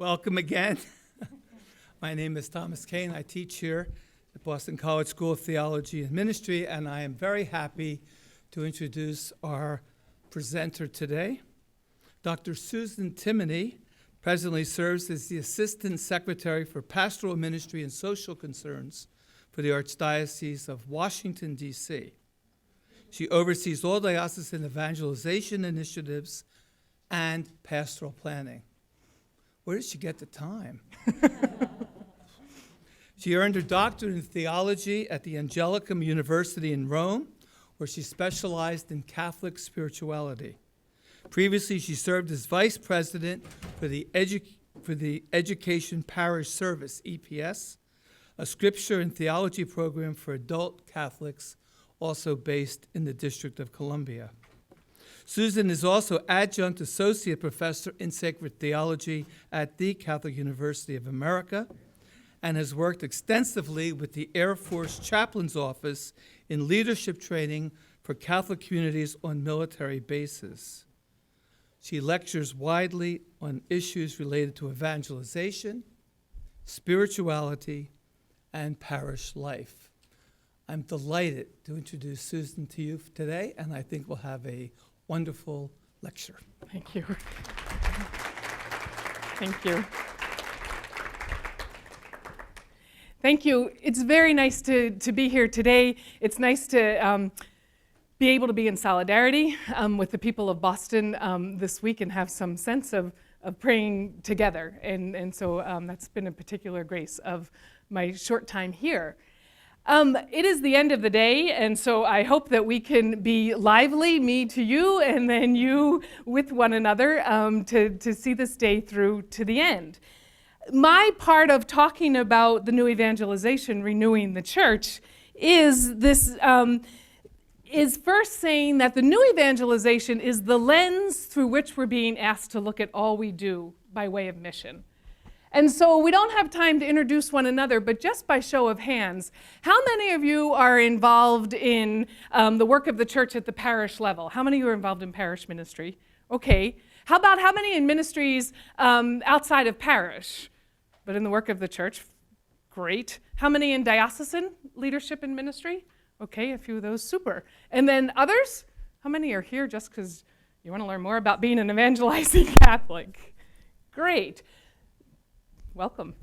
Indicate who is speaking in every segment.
Speaker 1: Welcome again. My name is Thomas Kane. I teach here at Boston College School of Theology and Ministry, and I am very happy to introduce our presenter today. Dr. Susan Timoney presently serves as the Assistant Secretary for Pastoral Ministry and Social Concerns for the Archdiocese of Washington, D.C. She oversees all diocesan evangelization initiatives and pastoral planning. Where did she get the time? She earned her doctorate in theology at the Angelicum University in Rome, where she specialized in Catholic spirituality. Previously, she served as vice president for the Education Parish Service, EPS, a scripture and theology program for adult Catholics, also based in the District of Columbia. Susan is also adjunct associate professor in sacred theology at the Catholic University of America and has worked extensively with the Air Force Chaplain's Office in leadership training for Catholic communities on military bases. She lectures widely on issues related to evangelization, spirituality, and parish life. I'm delighted to introduce Susan to you today, and I think we'll have a wonderful lecture.
Speaker 2: Thank you. Thank you. Thank you. It's very nice to be here today. It's nice to be able to be in solidarity with the people of Boston this week and have some sense of praying together. And so that's been a particular grace of my short time here. It is the end of the day, and so I hope that we can be lively, me to you, and then you with one another, to see this day through to the end. My part of talking about the new evangelization, renewing the church, is this is first saying that the new evangelization is the lens through which we're being asked to look at all we do by way of mission. And so we don't have time to introduce one another, but just by show of hands, how many of you are involved in the work of the church at the parish level? How many of you are involved in parish ministry? Okay. How about how many in ministries outside of parish, but in the work of the church? Great. How many in diocesan leadership and ministry? Okay, a few of those, super. And then others? How many are here just because you want to learn more about being an evangelizing Catholic? Great. Welcome.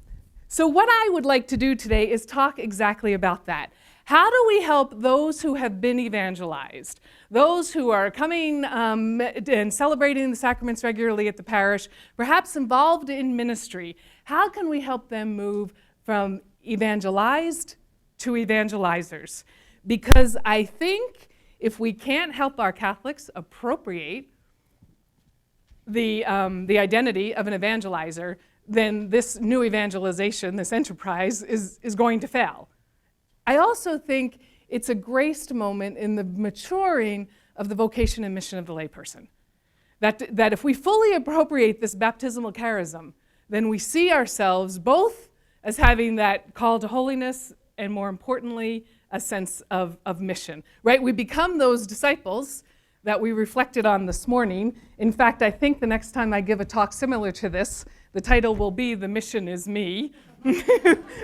Speaker 2: So what I would like to do today is talk exactly about that. How do we help those who have been evangelized, those who are coming and celebrating the sacraments regularly at the parish, perhaps involved in ministry? How can we help them move from evangelized to evangelizers? Because I think if we can't help our Catholics appropriate the identity of an evangelizer, then this new evangelization, this enterprise, is going to fail. I also think it's a graced moment in the maturing of the vocation and mission of the layperson. That if we fully appropriate this baptismal charism, then we see ourselves both as having that call to holiness and, more importantly, a sense of mission, right? We become those disciples that we reflected on this morning. In fact, I think the next time I give a talk similar to this, the title will be "The Mission is Me,"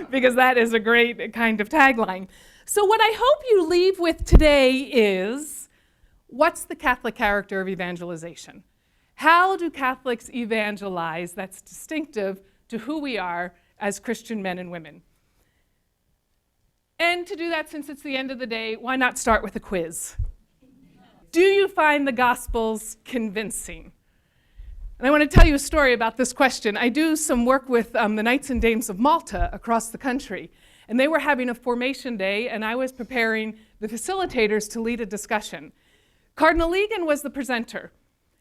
Speaker 2: because that is a great kind of tagline. So what I hope you leave with today is, what's the Catholic character of evangelization? How do Catholics evangelize that's distinctive to who we are as Christian men and women? And to do that, since it's the end of the day, why not start with a quiz? Do you find the Gospels convincing? And I want to tell you a story about this question. I do some work with the Knights and Dames of Malta across the country, and they were having a formation day, and I was preparing the facilitators to lead a discussion. Cardinal Egan was the presenter,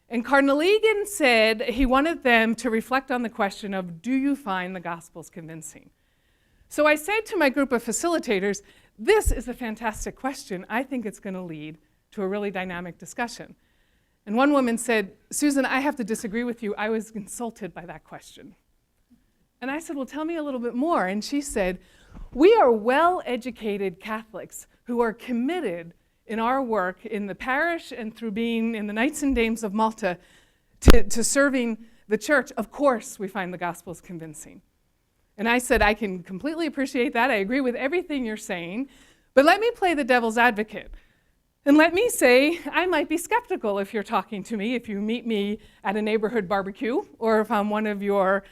Speaker 2: and Cardinal Egan said he wanted them to reflect on the question of, do you find the Gospels convincing? So I said to my group of facilitators, this is a fantastic question. I think it's going to lead to a really dynamic discussion. And one woman said, Susan, I have to disagree with you. I was insulted by that question. And I said, well, tell me a little bit more. And she said, we are well-educated Catholics who are committed in our work in the parish and through being in the Knights and Dames of Malta to serving the church, of course we find the Gospels convincing. And I said, I can completely appreciate that. I agree with everything you're saying. But let me play the devil's advocate. And let me say, I might be skeptical if you're talking to me, if you meet me at a neighborhood barbecue, or if I'm one of your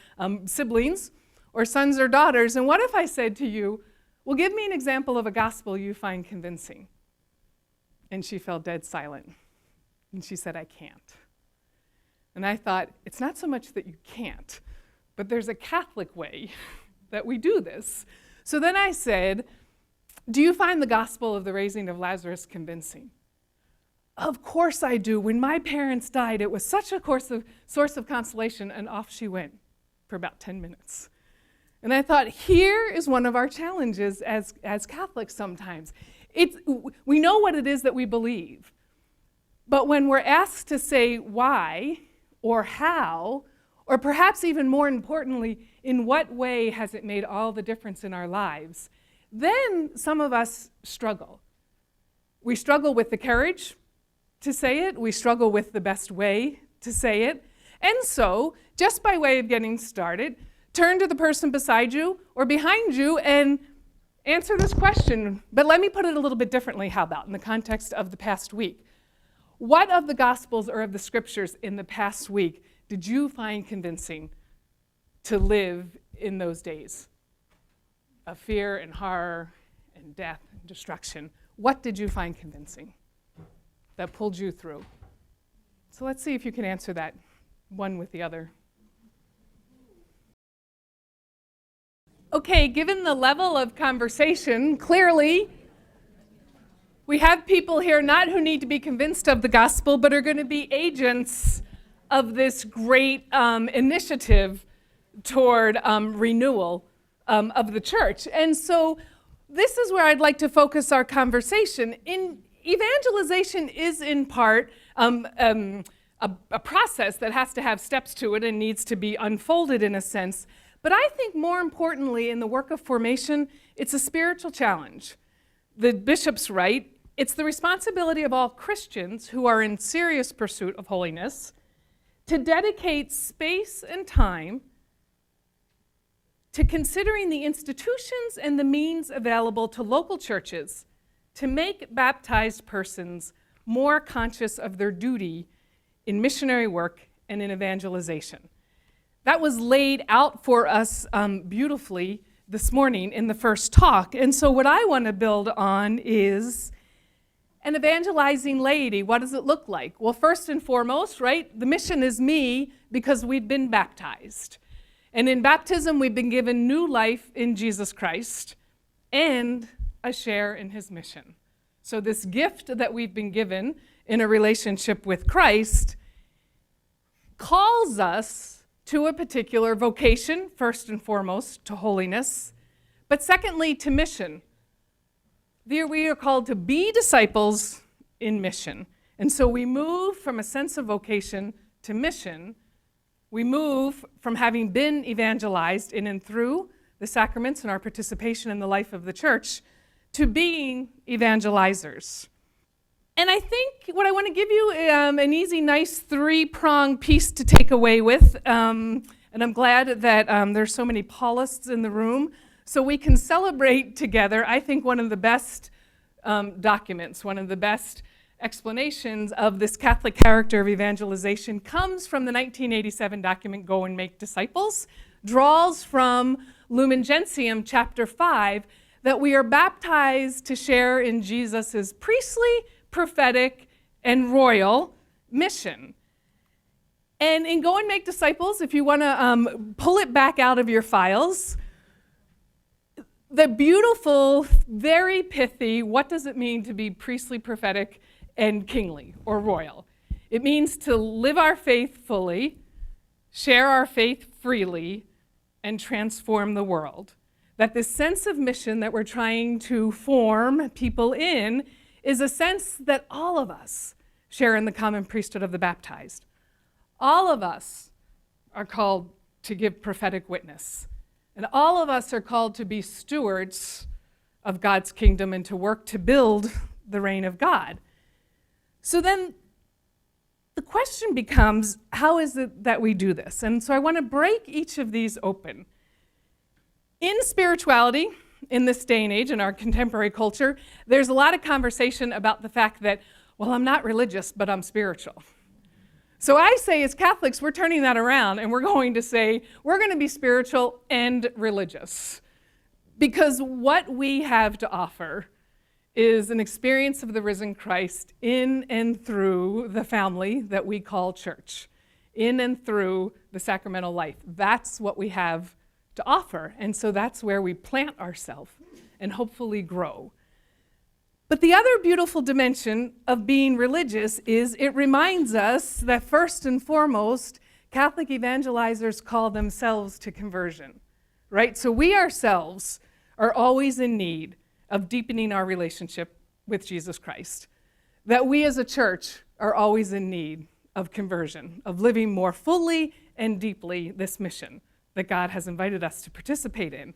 Speaker 2: siblings, or sons or daughters. And what if I said to you, well, give me an example of a gospel you find convincing? And she fell dead silent. And she said, I can't. And I thought, it's not so much that you can't, but there's a Catholic way that we do this. So then I said, do you find the gospel of the raising of Lazarus convincing? Of course I do. When my parents died, it was such a source of consolation, and off she went for about 10 minutes. And I thought, here is one of our challenges as Catholics sometimes. We know what it is that we believe, but when we're asked to say why or how, or perhaps even more importantly, in what way has it made all the difference in our lives, then some of us struggle. We struggle with the courage to say it. We struggle with the best way to say it. And so, just by way of getting started, turn to the person beside you or behind you and answer this question. But let me put it a little bit differently, how about, in the context of the past week. What of the Gospels or of the Scriptures in the past week did you find convincing to live in those days of fear and horror and death and destruction? What did you find convincing that pulled you through? So let's see if you can answer that one with the other. Okay, given the level of conversation, clearly we have people here not who need to be convinced of the gospel, but are going to be agents of this great initiative toward renewal of the church. And so this is where I'd like to focus our conversation. Evangelization is in part a process that has to have steps to it and needs to be unfolded in a sense. But I think more importantly, in the work of formation, it's a spiritual challenge. The bishops write, it's the responsibility of all Christians who are in serious pursuit of holiness to dedicate space and time to considering the institutions and the means available to local churches to make baptized persons more conscious of their duty in missionary work and in evangelization. That was laid out for us beautifully this morning in the first talk. And so what I want to build on is an evangelizing laity. What does it look like? Well, first and foremost, right, the mission is me because we've been baptized. And in baptism, we've been given new life in Jesus Christ and a share in his mission. So this gift that we've been given in a relationship with Christ calls us to a particular vocation, first and foremost, to holiness, but secondly, to mission. There we are called to be disciples in mission. And so we move from a sense of vocation to mission. We move from having been evangelized in and through the sacraments and our participation in the life of the church to being evangelizers. And I think what I want to give you an easy, nice three-pronged piece to take away with, and I'm glad that there's so many Paulists in the room, so we can celebrate together, I think, one of the best documents, one of the best explanations of this Catholic character of evangelization comes from the 1987 document, Go and Make Disciples, draws from Lumen Gentium, chapter 5, that we are baptized to share in Jesus' priestly, prophetic, and royal mission. And in Go and Make Disciples, if you want to pull it back out of your files, the beautiful, very pithy, what does it mean to be priestly, prophetic, and kingly, or royal? It means to live our faith fully, share our faith freely, and transform the world. That this sense of mission that we're trying to form people in is a sense that all of us share in the common priesthood of the baptized. All of us are called to give prophetic witness. And all of us are called to be stewards of God's kingdom and to work to build the reign of God. So then, the question becomes, how is it that we do this? And so I want to break each of these open. In spirituality, in this day and age, in our contemporary culture, there's a lot of conversation about the fact that, well, I'm not religious, but I'm spiritual. So I say, as Catholics, we're turning that around, and we're going to say, we're going to be spiritual and religious. Because what we have to offer is an experience of the risen Christ in and through the family that we call church, in and through the sacramental life. That's what we have to offer, and so that's where we plant ourselves and hopefully grow. But the other beautiful dimension of being religious is it reminds us that first and foremost, Catholic evangelizers call themselves to conversion, right? So we ourselves are always in need of deepening our relationship with Jesus Christ. That we as a church are always in need of conversion, of living more fully and deeply this mission that God has invited us to participate in.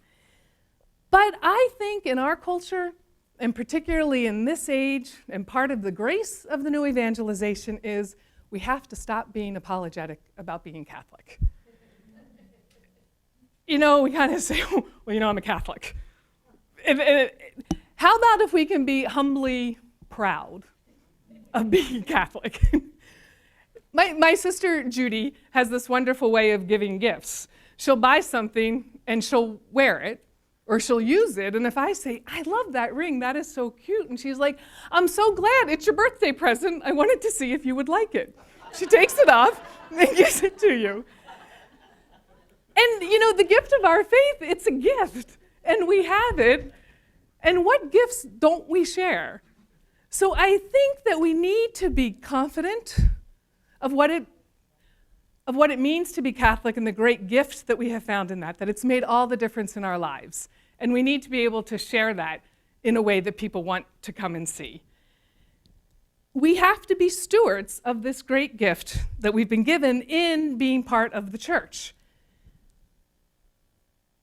Speaker 2: But I think in our culture, and particularly in this age, and part of the grace of the new evangelization is we have to stop being apologetic about being Catholic. We kind of say, well, I'm a Catholic. How about if we can be humbly proud of being Catholic? My sister Judy has this wonderful way of giving gifts. She'll buy something and she'll wear it, or she'll use it, and if I say, I love that ring, that is so cute, and she's like, I'm so glad, it's your birthday present, I wanted to see if you would like it. She takes it off and gives it to you. And the gift of our faith, it's a gift, and we have it, and what gifts don't we share? So I think that we need to be confident of what it means to be Catholic and the great gift that we have found in that it's made all the difference in our lives. And we need to be able to share that in a way that people want to come and see. We have to be stewards of this great gift that we've been given in being part of the church.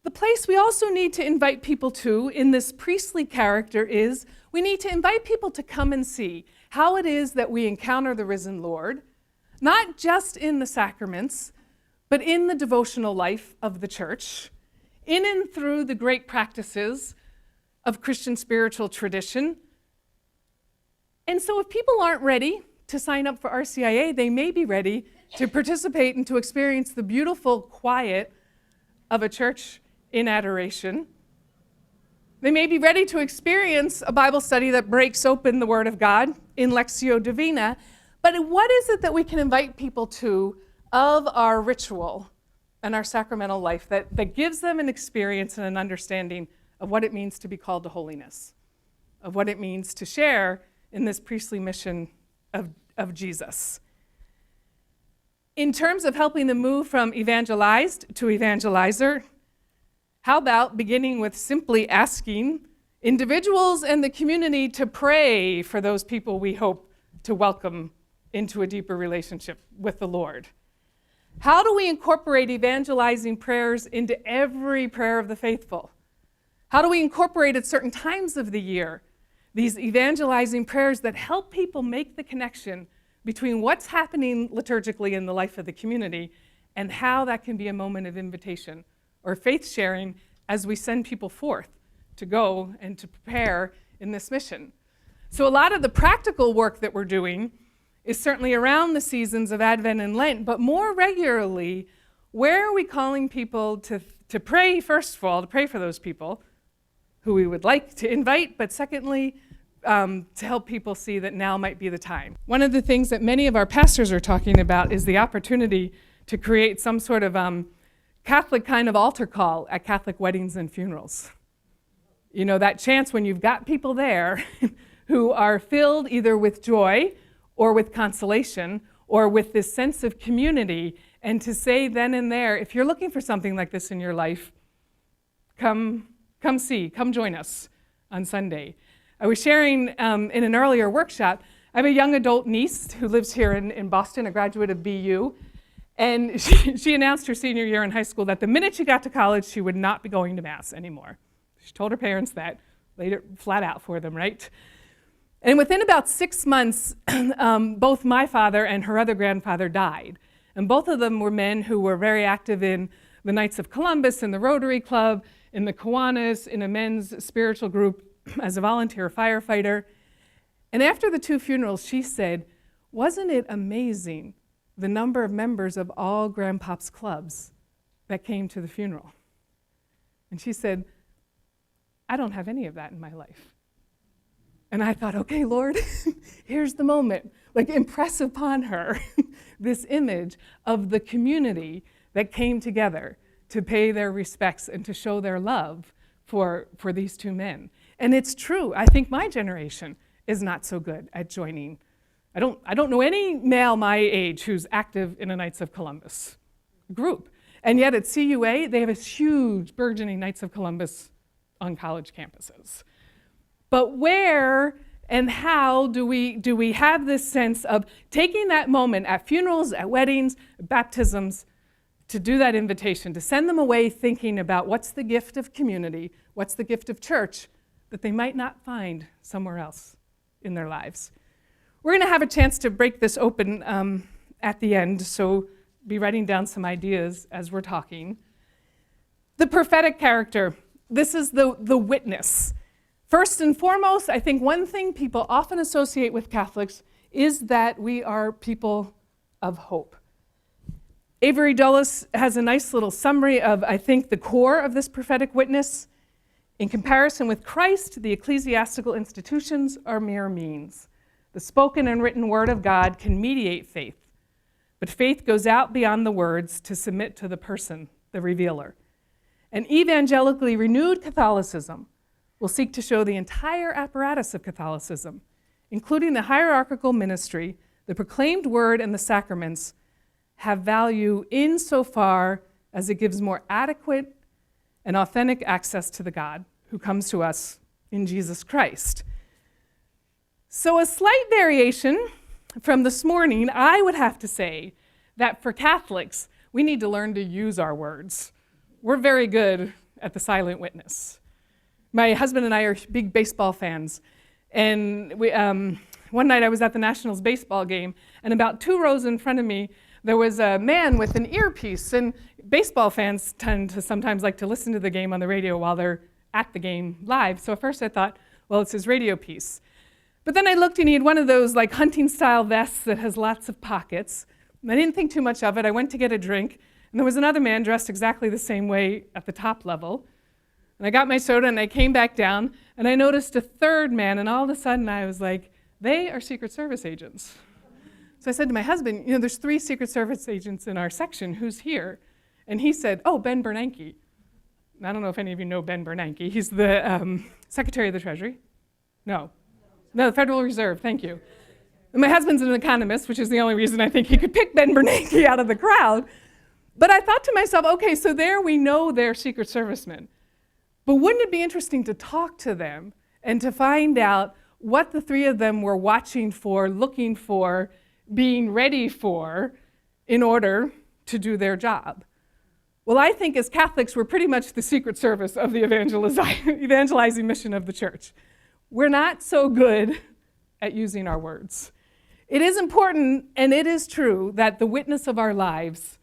Speaker 2: The place we also need to invite people to in this priestly character is we need to invite people to come and see how it is that we encounter the risen Lord, not just in the sacraments, but in the devotional life of the church, in and through the great practices of Christian spiritual tradition. And so if people aren't ready to sign up for RCIA, they may be ready to participate and to experience the beautiful quiet of a church in adoration. They may be ready to experience a Bible study that breaks open the Word of God in Lectio Divina. But what is it that we can invite people to of our ritual and our sacramental life that gives them an experience and an understanding of what it means to be called to holiness, of what it means to share in this priestly mission of Jesus? In terms of helping them move from evangelized to evangelizer, how about beginning with simply asking individuals and the community to pray for those people we hope to welcome into a deeper relationship with the Lord? How do we incorporate evangelizing prayers into every prayer of the faithful? How do we incorporate at certain times of the year these evangelizing prayers that help people make the connection between what's happening liturgically in the life of the community and how that can be a moment of invitation or faith sharing as we send people forth to go and to prepare in this mission? So a lot of the practical work that we're doing is certainly around the seasons of Advent and Lent, but more regularly, where are we calling people to pray, first of all, to pray for those people who we would like to invite, but secondly, to help people see that now might be the time. One of the things that many of our pastors are talking about is the opportunity to create some sort of Catholic kind of altar call at Catholic weddings and funerals. That chance when you've got people there who are filled either with joy or with consolation, or with this sense of community, and to say then and there, if you're looking for something like this in your life, come join us on Sunday. I was sharing in an earlier workshop, I have a young adult niece who lives here in Boston, a graduate of BU, and she announced her senior year in high school that the minute she got to college, she would not be going to Mass anymore. She told her parents that, laid it flat out for them, right? And within about 6 months, both my father and her other grandfather died. And both of them were men who were very active in the Knights of Columbus, in the Rotary Club, in the Kiwanis, in a men's spiritual group as a volunteer firefighter. And after the 2 funerals, she said, "Wasn't it amazing the number of members of all Grandpop's clubs that came to the funeral?" And she said, "I don't have any of that in my life." And I thought, okay, Lord, here's the moment. Like, impress upon her this image of the community that came together to pay their respects and to show their love for these 2 men. And it's true. I think my generation is not so good at joining. I don't know any male my age who's active in a Knights of Columbus group. And yet at CUA, they have a huge burgeoning Knights of Columbus on college campuses. But where and how do we have this sense of taking that moment at funerals, at weddings, baptisms, to do that invitation, to send them away thinking about what's the gift of community, what's the gift of church that they might not find somewhere else in their lives. We're going to have a chance to break this open at the end, so be writing down some ideas as we're talking. The prophetic character, this is the witness. First and foremost, I think one thing people often associate with Catholics is that we are people of hope. Avery Dulles has a nice little summary of, I think, the core of this prophetic witness. In comparison with Christ, the ecclesiastical institutions are mere means. The spoken and written word of God can mediate faith, but faith goes out beyond the words to submit to the person, the revealer. An evangelically renewed Catholicism will seek to show the entire apparatus of Catholicism, including the hierarchical ministry, the proclaimed word, and the sacraments, have value insofar as it gives more adequate and authentic access to the God who comes to us in Jesus Christ. So a slight variation from this morning, I would have to say that for Catholics, we need to learn to use our words. We're very good at the silent witness. My husband and I are big baseball fans, and one night I was at the Nationals baseball game, and about 2 rows in front of me, there was a man with an earpiece, and baseball fans tend to sometimes like to listen to the game on the radio while they're at the game live. So at first I thought, well, it's his radio piece. But then I looked and he had one of those like hunting-style vests that has lots of pockets. And I didn't think too much of it. I went to get a drink, and there was another man dressed exactly the same way at the top level. And I got my soda and I came back down, and I noticed a third man, and all of a sudden I was like, they are Secret Service agents. So I said to my husband, there's 3 Secret Service agents in our section. Who's here? And he said, oh, Ben Bernanke. And I don't know if any of you know Ben Bernanke. He's the Secretary of the Treasury. No, the Federal Reserve, thank you. And my husband's an economist, which is the only reason I think he could pick Ben Bernanke out of the crowd. But I thought to myself, okay, so there we know they're Secret Servicemen. But wouldn't it be interesting to talk to them and to find out what the 3 of them were watching for, looking for, being ready for, in order to do their job? Well, I think as Catholics, we're pretty much the Secret Service of the evangelizing mission of the church. We're not so good at using our words. It is important, and it is true, that the witness of our lives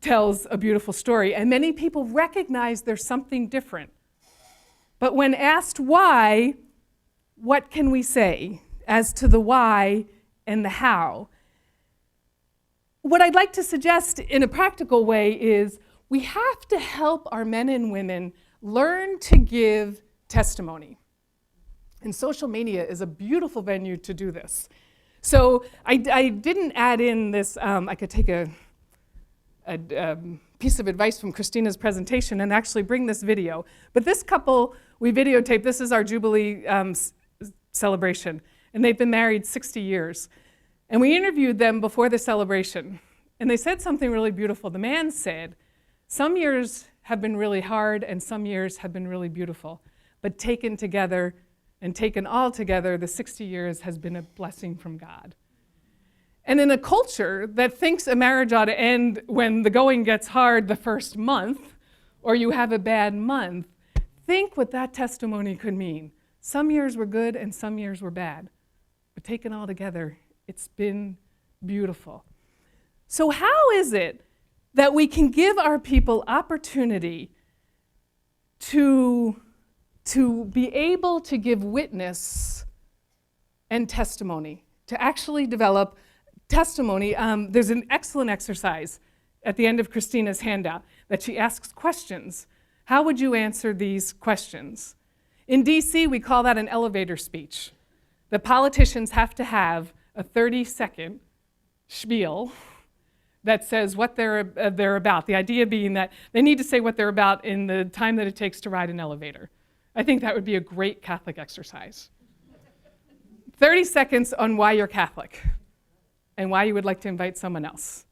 Speaker 2: tells a beautiful story, and many people recognize there's something different. But when asked why, what can we say as to the why and the how? What I'd like to suggest in a practical way is we have to help our men and women learn to give testimony. And social media is a beautiful venue to do this. So I didn't add in this, I could take a piece of advice from Christina's presentation and actually bring this video. But this couple, we videotaped, this is our Jubilee celebration, and they've been married 60 years. And we interviewed them before the celebration, and they said something really beautiful. The man said, some years have been really hard and some years have been really beautiful, but taken together and taken all together, the 60 years has been a blessing from God. And in a culture that thinks a marriage ought to end when the going gets hard the first month, or you have a bad month, think what that testimony could mean Some years were good and some years were bad. But taken all together, it's been beautiful. So how is it that we can give our people opportunity to be able to give witness and testimony, to actually develop testimony? There's an excellent exercise at the end of Christina's handout that she asks questions. How would you answer these questions? In DC, we call that an elevator speech. The politicians have to have a 30-second spiel that says what they're about. The idea being that they need to say what they're about in the time that it takes to ride an elevator. I think that would be a great Catholic exercise. 30 seconds on why you're Catholic and why you would like to invite someone else.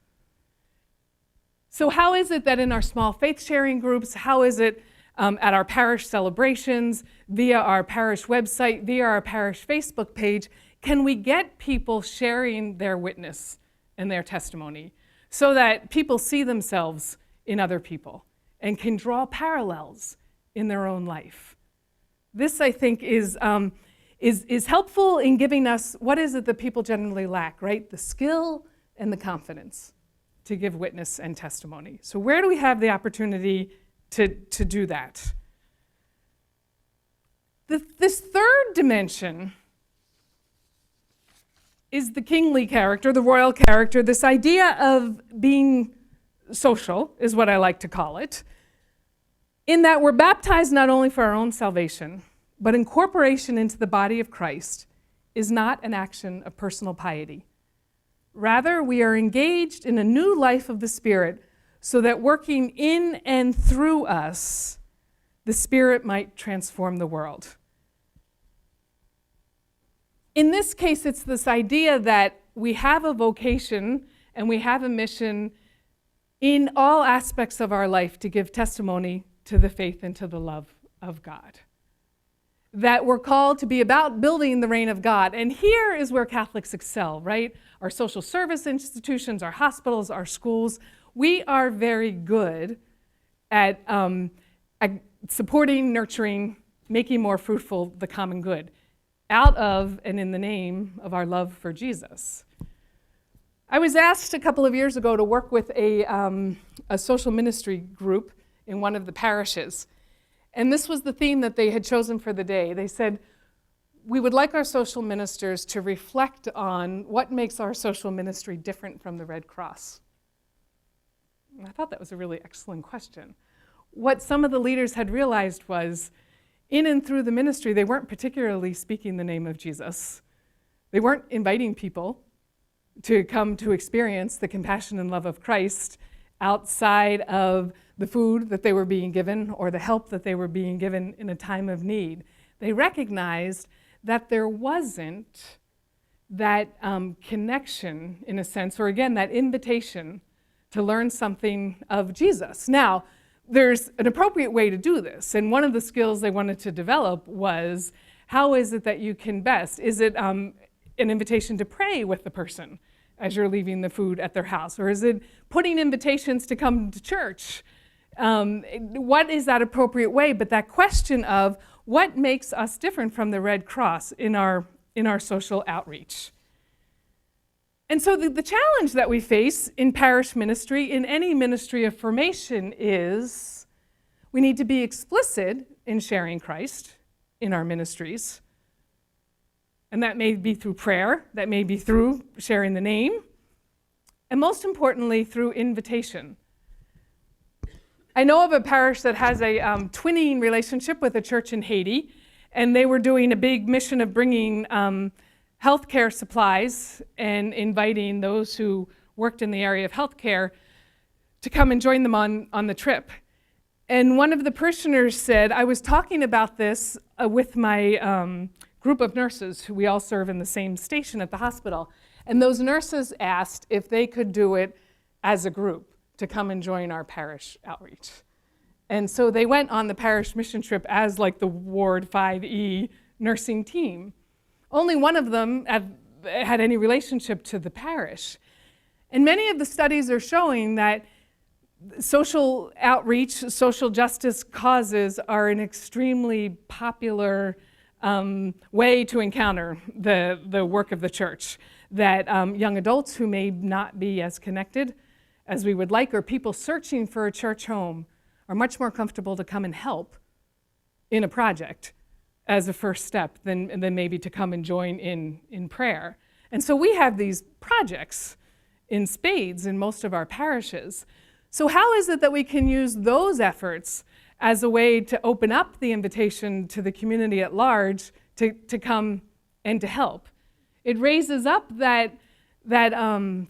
Speaker 2: So how is it that in our small faith sharing groups, how is it at our parish celebrations, via our parish website, via our parish Facebook page, can we get people sharing their witness and their testimony so that people see themselves in other people and can draw parallels in their own life? This, I think, is helpful in giving us what is it that people generally lack, right? The skill and the confidence to give witness and testimony. So where do we have the opportunity to do that? This third dimension is the kingly character, the royal character, this idea of being social is what I like to call it, in that we're baptized not only for our own salvation, but incorporation into the body of Christ is not an action of personal piety. Rather, we are engaged in a new life of the Spirit so that working in and through us, the Spirit might transform the world. In this case, it's this idea that we have a vocation and we have a mission in all aspects of our life to give testimony to the faith and to the love of God. That we're called to be about building the reign of God. And here is where Catholics excel, right? Our social service institutions, our hospitals, our schools, we are very good at supporting, nurturing, making more fruitful the common good, out of and in the name of our love for Jesus. I was asked a couple of years ago to work with a social ministry group in one of the parishes. And this was the theme that they had chosen for the day. They said, we would like our social ministers to reflect on what makes our social ministry different from the Red Cross. And I thought that was a really excellent question. What some of the leaders had realized was, in and through the ministry, they weren't particularly speaking the name of Jesus. They weren't inviting people to come to experience the compassion and love of Christ outside of the food that they were being given or the help that they were being given in a time of need. They recognized that there wasn't that connection, in a sense, or again, that invitation to learn something of Jesus. Now, there's an appropriate way to do this, and one of the skills they wanted to develop was, how is it that you can best? Is it an invitation to pray with the person as you're leaving the food at their house? Or is it putting invitations to come to church? What is that appropriate way? But that question of what makes us different from the Red Cross in our social outreach. And so the challenge that we face in parish ministry, in any ministry of formation, is we need to be explicit in sharing Christ in our ministries. And that may be through prayer, that may be through sharing the name, and most importantly, through invitation. I know of a parish that has a twinning relationship with a church in Haiti, and they were doing a big mission of bringing healthcare supplies and inviting those who worked in the area of healthcare to come and join them on the trip. And one of the parishioners said, I was talking about this with my group of nurses who we all serve in the same station at the hospital. And those nurses asked if they could do it as a group to come and join our parish outreach. And so they went on the parish mission trip as like the Ward 5E nursing team. Only one of them had any relationship to the parish. And many of the studies are showing that social outreach, social justice causes are an extremely popular way to encounter the work of the church, that young adults who may not be as connected as we would like, or people searching for a church home, are much more comfortable to come and help in a project as a first step than maybe to come and join in prayer. And so we have these projects in spades in most of our parishes. So how is it that we can use those efforts as a way to open up the invitation to the community at large to come and to help? It raises up that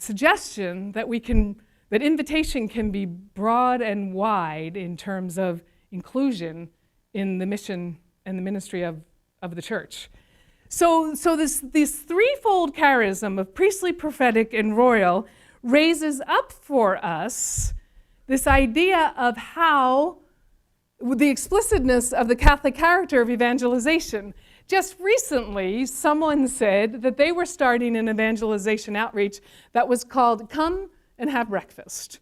Speaker 2: suggestion that invitation can be broad and wide in terms of inclusion in the mission and the ministry of the church. So this threefold charism of priestly, prophetic, and royal raises up for us this idea of how the explicitness of the Catholic character of evangelization. Just recently, someone said that they were starting an evangelization outreach that was called Come and Have Breakfast.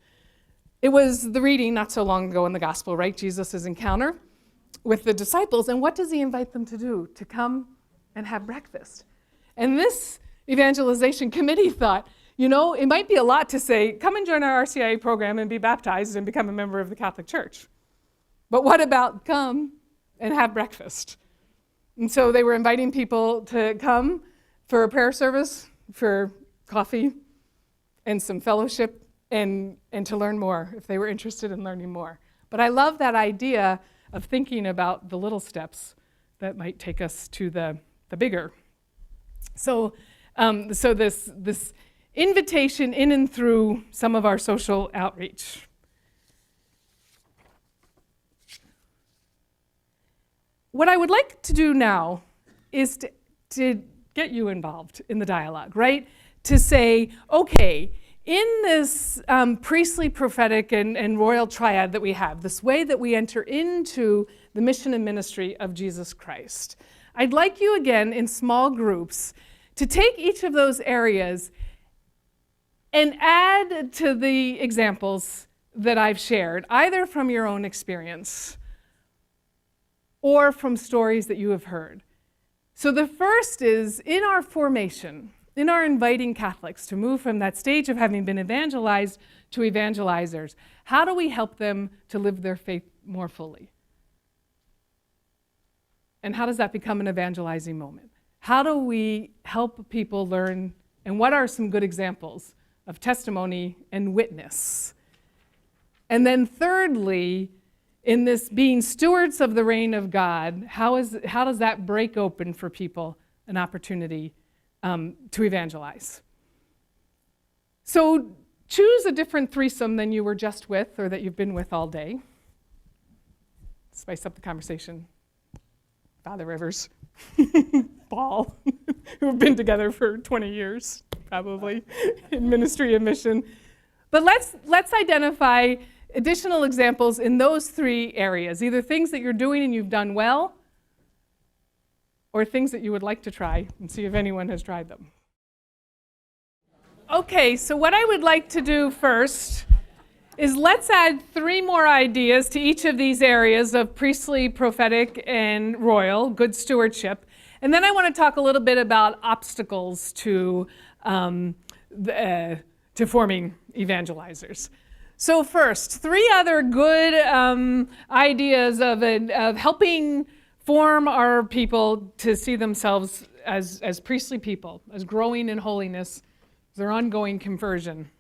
Speaker 2: It was the reading not so long ago in the gospel, right? Jesus' encounter with the disciples. And what does he invite them to do? To come and have breakfast. And this evangelization committee thought, it might be a lot to say, come and join our RCIA program and be baptized and become a member of the Catholic Church. But what about come and have breakfast? And so they were inviting people to come for a prayer service, for coffee, and some fellowship, and to learn more if they were interested in learning more. But I love that idea of thinking about the little steps that might take us to the bigger. So this invitation in and through some of our social outreach. What I would like to do now is to get you involved in the dialogue, right? To say, okay, in this priestly, prophetic, and royal triad that we have, this way that we enter into the mission and ministry of Jesus Christ, I'd like you again in small groups to take each of those areas and add to the examples that I've shared, either from your own experience or from stories that you have heard. So the first is, in our formation, in our inviting Catholics to move from that stage of having been evangelized to evangelizers, how do we help them to live their faith more fully? And how does that become an evangelizing moment? How do we help people learn, and what are some good examples of testimony and witness? And then thirdly, in this being stewards of the reign of God, how does that break open for people an opportunity to evangelize? So choose a different threesome than you were just with or that you've been with all day. Spice up the conversation. Father Rivers, Paul, who have been together for 20 years, probably, in ministry and mission. But let's identify additional examples in those three areas, either things that you're doing and you've done well, or things that you would like to try, and see if anyone has tried them. Okay, so what I would like to do first is let's add 3 more ideas to each of these areas of priestly, prophetic, and royal, good stewardship. And then I want to talk a little bit about obstacles to forming evangelizers. So first, 3 other good ideas of helping form our people to see themselves as priestly people, as growing in holiness, their ongoing conversion.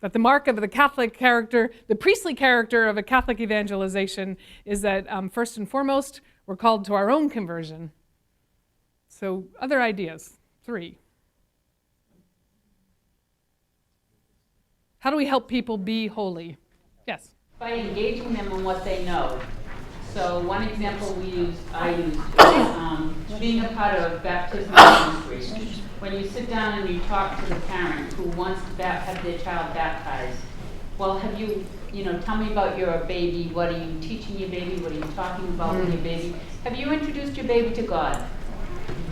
Speaker 2: That the mark of the Catholic character, the priestly character of a Catholic evangelization is that first and foremost, we're called to our own conversion. So other ideas, 3. How do we help people be holy? Yes?
Speaker 3: By engaging them in what they know. So one example I use is being a part of baptismal ministry. When you sit down and you talk to the parent who wants to have their child baptized, well, have you, tell me about your baby. What are you teaching your baby? What are you talking about with your baby? Have you introduced your baby to God?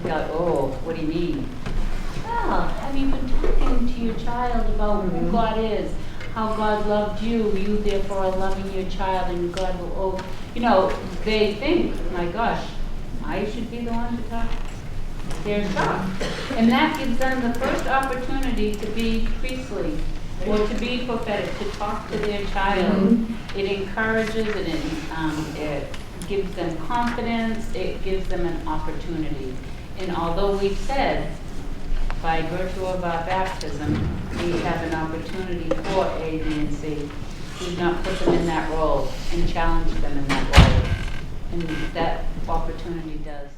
Speaker 3: You're like, oh, what do you mean? Well, have you been talking to your child about who God is, how God loved you, you therefore are loving your child, and God will, they think, my gosh, I should be the one to talk their stuff. And that gives them the first opportunity to be priestly or to be prophetic, to talk to their child. It encourages and it gives them confidence, it gives them an opportunity. And although we've said, by virtue of our baptism, we have an opportunity for A, B, and C, we've not put them in that role and challenged them in that role. And that opportunity does.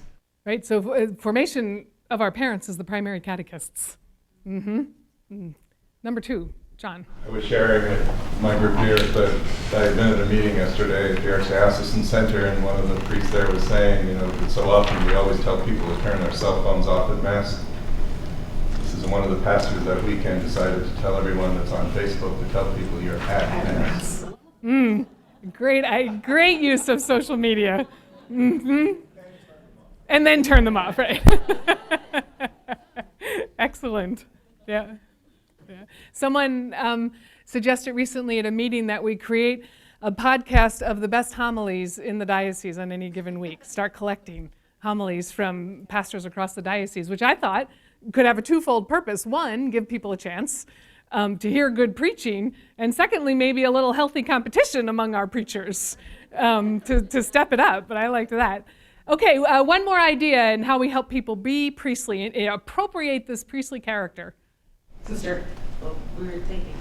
Speaker 2: Right, so formation of our parents is the primary catechists. Number 2, John.
Speaker 4: I was sharing with my group here that I had been at a meeting yesterday at the Archdiocese Center, and one of the priests there was saying, that so often we always tell people to turn their cell phones off at Mass. This is one of the pastors that weekend decided to tell everyone that's on Facebook to tell people you're at Mass.
Speaker 2: Great use of social media. And then turn them off, right? Excellent. Yeah. Someone suggested recently at a meeting that we create a podcast of the best homilies in the diocese on any given week. Start collecting homilies from pastors across the diocese, which I thought could have a twofold purpose. One, give people a chance to hear good preaching, and secondly, maybe a little healthy competition among our preachers to step it up, but I liked that. Okay, one more idea in how we help people be priestly and appropriate this priestly character. Sister.
Speaker 5: Well, we were thinking,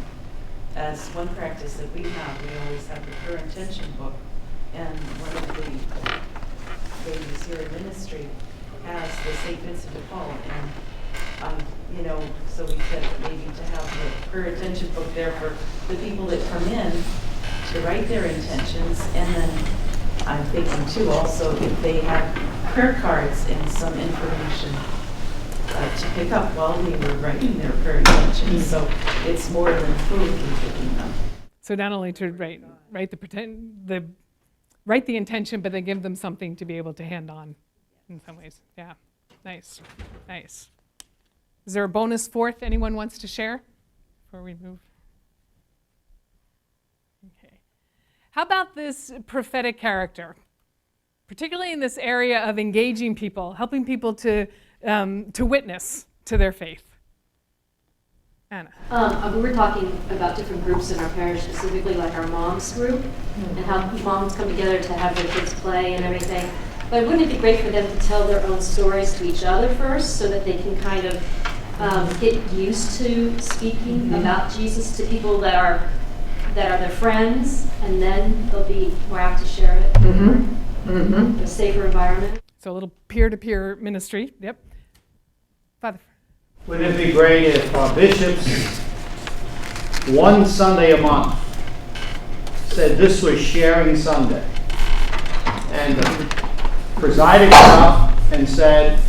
Speaker 5: as one practice that we always have the prayer intention book, and one of the ladies here in ministry has the St. Vincent de Paul, and so we said maybe to have the prayer intention book there for the people that come in to write their intentions, and then I'm thinking too also if they have prayer cards and some information to pick up while we were writing their prayer intentions. So it's more than food we're picking up.
Speaker 2: So not only to write the intention, but then give them something to be able to hand on in some ways. Yeah, nice. Is there a bonus fourth anyone wants to share before we move? Okay. How about this prophetic character, particularly in this area of engaging people, helping people to witness to their faith? Anna.
Speaker 6: We were talking about different groups in our parish, specifically like our moms group, and how moms come together to have their kids play and everything. But wouldn't it be great for them to tell their own stories to each other first, so that they can kind of get used to speaking about Jesus to people that are their friends, and then they'll be more apt to share it in a safer environment.
Speaker 2: So a little peer-to-peer ministry. Yep. Father.
Speaker 7: Wouldn't it be great if our bishops, one Sunday a month, said this was sharing Sunday, and presided up and said,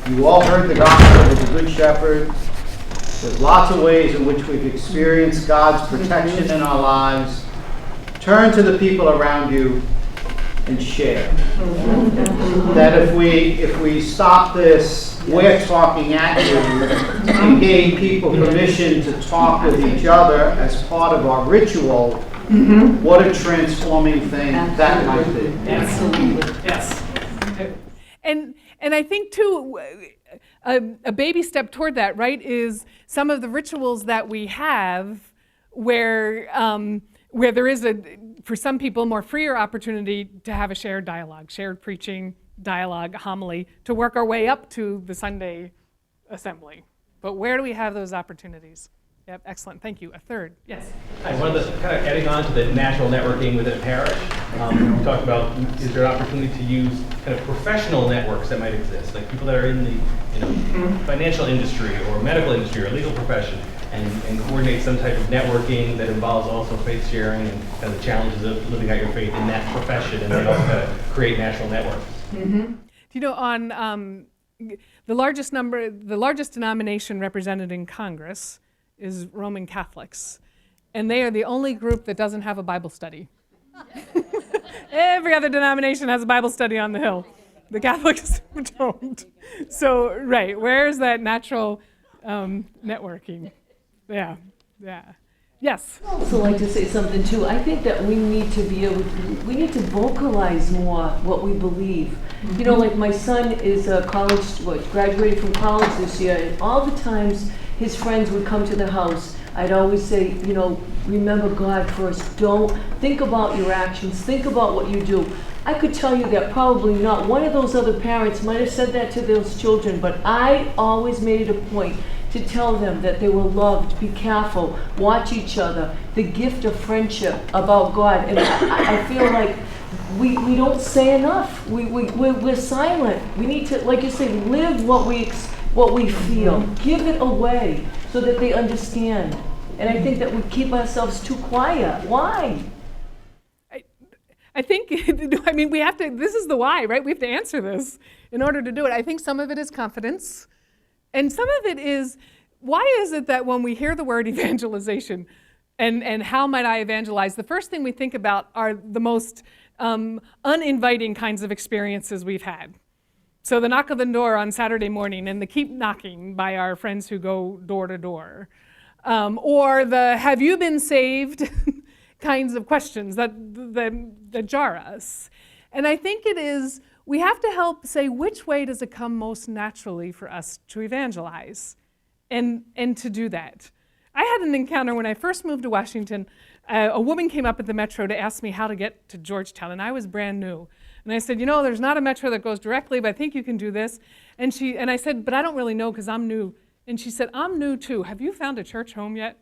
Speaker 7: you all heard the gospel of the Good Shepherd. There's lots of ways in which we've experienced God's protection in our lives. Turn to the people around you and share. That if we stop this, we're talking at you, and gave people permission to talk with each other as part of our ritual, what a transforming thing that might be.
Speaker 2: Absolutely. Yes. And I think too, a baby step toward that, right, is some of the rituals that we have where there is for some people, more freer opportunity to have a shared dialogue, shared preaching, dialogue, homily, to work our way up to the Sunday assembly. But where do we have those opportunities? Yep, excellent, thank you. A third, yes?
Speaker 8: Hi, one of the, kind of adding on to the natural networking within a parish, we talked about, is there an opportunity to use kind of professional networks that might exist, like people that are in the financial industry or medical industry or legal profession, and coordinate some type of networking that involves also faith sharing and kind of the challenges of living out your faith in that profession, and then also kind of create national networks.
Speaker 2: You know, on the largest denomination represented in Congress is Roman Catholics, and they are the only group that doesn't have a Bible study. Every other denomination has a Bible study on the Hill. The Catholics don't. So, right, where's that natural networking? Yeah. Yes.
Speaker 9: I'd also like to say something too. I think that we need to we need to vocalize more what we believe. You know, like my son is graduated from college this year, and all the times his friends would come to the house, I'd always say, you know, remember God first. Don't think about your actions. Think about what you do. I could tell you that probably not one of those other parents might have said that to those children, but I always made it a point to tell them that they were loved, be careful, watch each other, the gift of friendship, about God. And I feel like we don't say enough. We're silent. We need to, like you say, live what we feel. Give it away so that they understand. And I think that we keep ourselves too quiet. Why?
Speaker 2: I think, I mean, we have to, this is the why, right? We have to answer this in order to do it. I think some of it is confidence. And some of it is, why is it that when we hear the word evangelization and how might I evangelize, the first thing we think about are the most uninviting kinds of experiences we've had. So the knock on the door on Saturday morning and the keep knocking by our friends who go door to door. Or the have you been saved kinds of questions that jar us. And I think it is, we have to help say which way does it come most naturally for us to evangelize and to do that. I had an encounter when I first moved to Washington. A woman came up at the metro to ask me how to get to Georgetown, and I was brand new. And I said, you know, there's not a metro that goes directly, but I think you can do this. And I said, but I don't really know because I'm new. And she said, I'm new too. Have you found a church home yet?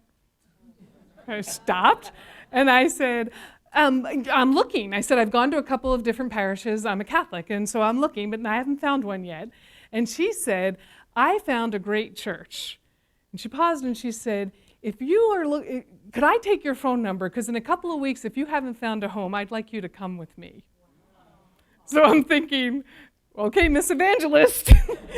Speaker 2: I stopped, and I said, I'm looking. I said, I've gone to a couple of different parishes. I'm a Catholic, and so I'm looking, but I haven't found one yet. And she said, I found a great church. And she paused and she said, if you are could I take your phone number? Because in a couple of weeks, if you haven't found a home, I'd like you to come with me. So I'm thinking, okay, Miss Evangelist,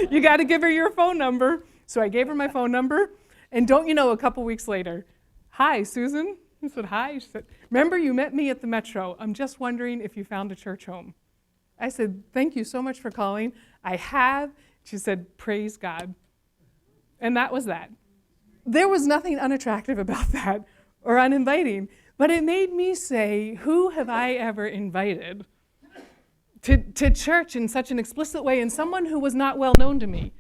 Speaker 2: you got to give her your phone number. So I gave her my phone number, and don't you know, a couple weeks later, hi, Susan. I said, hi. She said, remember you met me at the metro. I'm just wondering if you found a church home. I said, thank you so much for calling. I have. She said, praise God. And that was that. There was nothing unattractive about that or uninviting, but it made me say, who have I ever invited to church in such an explicit way, and someone who was not well known to me?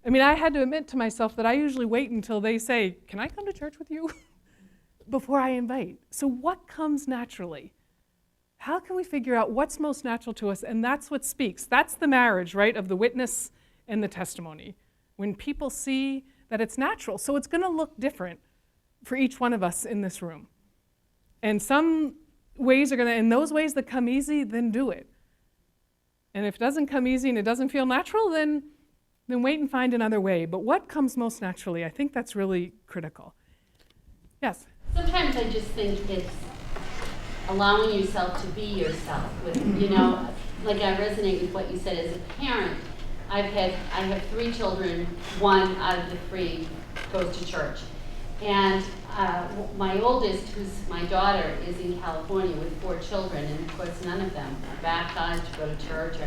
Speaker 2: I mean, I had to admit to myself that I usually wait until they say, can I come to church with you? Before I invite. So what comes naturally? How can we figure out what's most natural to us? And that's what speaks. That's the marriage, right, of the witness and the testimony. When people see that it's natural. So it's going to look different for each one of us in this room. And some ways are going to, in those ways that come easy, then do it. And if it doesn't come easy and it doesn't feel natural, then wait and find another way. But what comes most naturally? I think that's really critical. Yes?
Speaker 10: Sometimes I just think it's allowing yourself to be yourself. With, you know, like I resonate with what you said as a parent. I have 3 children. 1 out of the 3 goes to church, and my oldest, who's my daughter, is in California with 4 children, and of course none of them are baptized to go to church.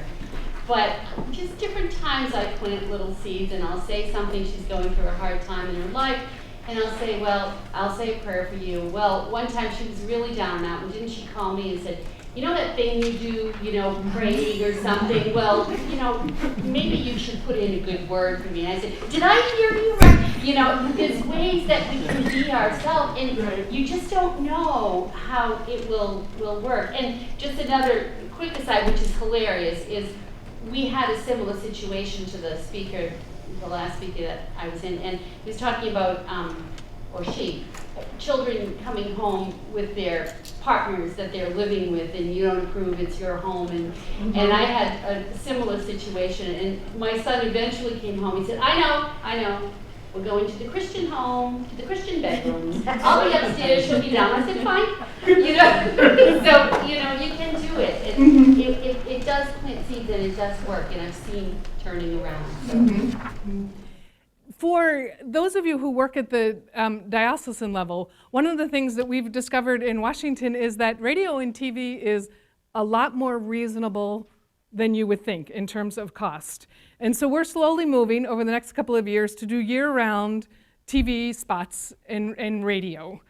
Speaker 10: But just different times I plant little seeds, and I'll say something. She's going through a hard time in her life. And I'll say, well, I'll say a prayer for you. Well, one time she was really down and out, and didn't she call me and said, you know that thing you do, you know, praying or something? Well, you know, maybe you should put in a good word for me. And I said, did I hear you right? You know, there's ways that we can be ourselves, and you just don't know how it will work. And just another quick aside, which is hilarious, is we had a similar situation to the speaker, the last speaker that I was in, and he was talking about, or she, children coming home with their partners that they're living with, and you don't approve, it's your home, and I had a similar situation, and my son eventually came home. He said, I know, we're going to the Christian home, to the Christian bedrooms. I'll be upstairs, she'll be down. I said, fine. You know, so you know, you can do it. It does plant seeds and it does work, and I've seen turning around. So.
Speaker 2: For those of you who work at the diocesan level, one of the things that we've discovered in Washington is that radio and TV is a lot more reasonable than you would think in terms of cost. And so we're slowly moving over the next couple of years to do year-round TV spots and radio.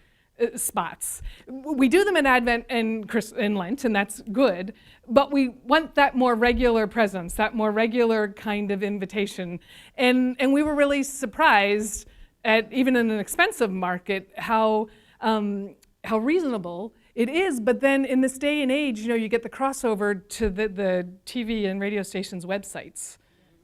Speaker 2: spots. We do them in Advent and Lent, and that's good, but we want that more regular presence, that more regular kind of invitation. And we were really surprised at, even in an expensive market, how reasonable it is. But then in this day and age, you get the crossover to the TV and radio stations' websites,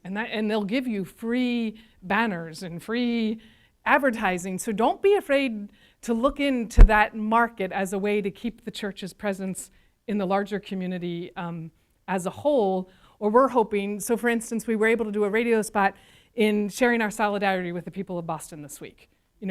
Speaker 2: and they'll give you free banners and free advertising. So don't be afraid to look into that market as a way to keep the church's presence in the larger community as a whole. Or we're hoping, so for instance, we were able to do a radio spot in sharing our solidarity with the people of Boston this week.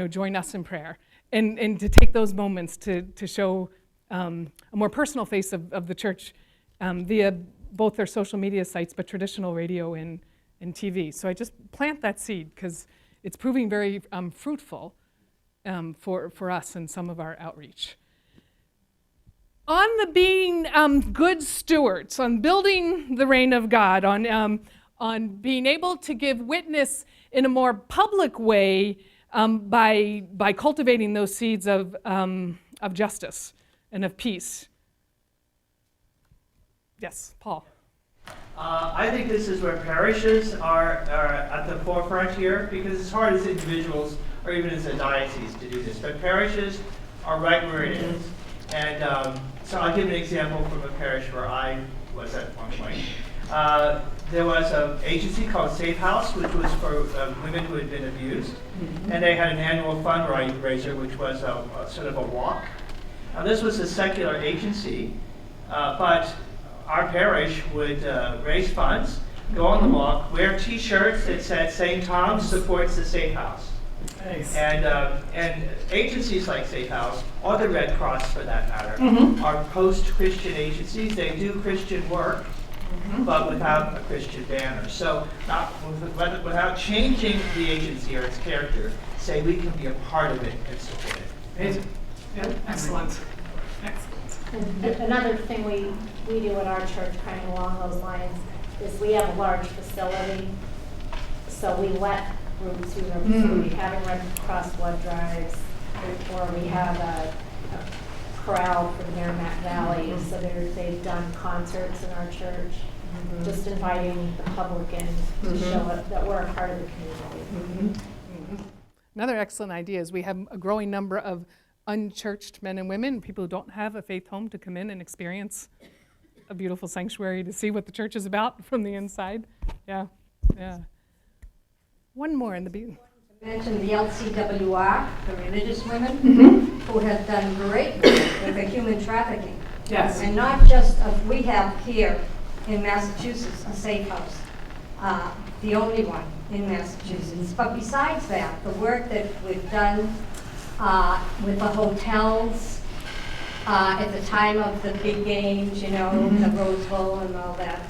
Speaker 2: Join us in prayer. And to take those moments to show a more personal face of the church via both their social media sites, but traditional radio and TV. So I just plant that seed because it's proving very fruitful for us in some of our outreach. On the being good stewards, on building the reign of God, on being able to give witness in a more public way by cultivating those seeds of justice and of peace. Yes, Paul.
Speaker 11: I think this is where parishes are at the forefront here, because it's hard as individuals or even as a diocese to do this. But parishes are right where it is. And so I'll give an example from a parish where I was at one point. There was an agency called Safe House, which was for women who had been abused. And they had an annual fundraiser, which was sort of a walk. Now, this was a secular agency, but our parish would raise funds, go on the walk, wear T-shirts that said St. Thomas supports the Safe House.
Speaker 2: Nice.
Speaker 11: And agencies like Safe House, or the Red Cross for that matter, are post-Christian agencies. They do Christian work, but without a Christian banner. So without changing the agency or its character, say we can be a part of it and support it.
Speaker 2: Amazing. Yeah, excellent. Excellent.
Speaker 12: And another thing we do at our church, kind of along those lines, is we have a large facility, so we let groups use our facility. We haven't Red Cross blood drives, or we have a chorale for the Merrimack Valley, so they've done concerts in our church, just inviting the public in to show that we're a part of the community.
Speaker 2: Another excellent idea is we have a growing number of unchurched men and women, people who don't have a faith home, to come in and experience a beautiful sanctuary, to see what the church is about from the inside. Yeah. One more in the beginning.
Speaker 13: Mention the LCWR, the religious women, who have done great work with the human trafficking.
Speaker 2: Yes.
Speaker 13: And not just we have here in Massachusetts a Safe House, the only one in Massachusetts. But besides that, the work that we've done with the hotels at the time of the big games, the Rose Bowl and all that.